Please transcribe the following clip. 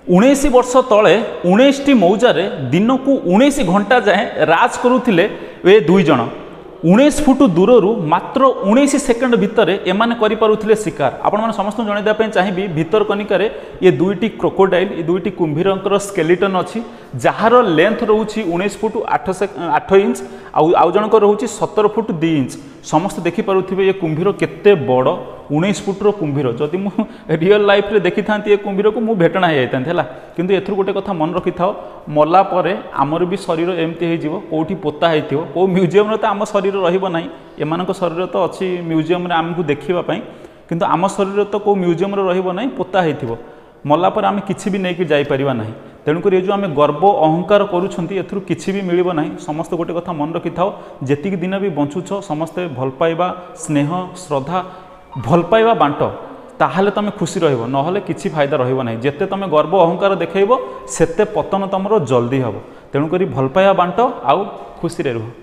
उन्नीस वर्ष तले 19टी मौजारे दिन को 19 घंटा जाए राज करुले ए दुई जन 19 फुट दूर मात्र 19 सेकेंड भितर एमाने करि पारुथिले शिकार। आपण माने समस्त जणाइबा चाहिए भितर कनिकार ये दुईटी क्रोकोडाइल ये दुईटी कुंभीर स्केलेटन अच्छी जार लेंथ रोचे 19 फुट 8 इंच आउ जनक रोचे 17 फुट 2 इंच। समस्त देखिपे ये कुंभीर केते बड़ 19 फुट्र कुंभीर जदि मु रियल लाइफ रे देखी था ये कुंभीर को मु भेटना हो जाता किंतु एथुर गोटे कथा मन रखि था मला परे आमर भी शरीर एमती हो कौटी पोता हो कौ म्यूजियम रे तो आम शरीर रहिबो नाही एमानक शरीर तो अच्छी म्यूजियम रे आमको देखिबा किंतु आम शरीर तो कौ म्यूजियम रे रहिबो नाही पोता होइथिबो मला पर आम किछि भी नहीं कि जाई परिबा नाही। तेणुक ये जो आम गर्व अहंकार करूछंती एथुर किछि भी मिलिबो नाही। समस्त गोटे कथा मन रखि थाओ जेतिक दिन भी बंचुछ समस्ते भल पाइबा स्नेह श्रद्धा भल पाइबा बांट ताहले तमे खुशी रहिबो नहले किछि फायदा रहिबो नाही। जेते तमे गर्व अहंकार देखैबो सेते पतन तमरो जल्दी हबो। तेणुक भल पाइबा बांट आउ खुशी रे रुह।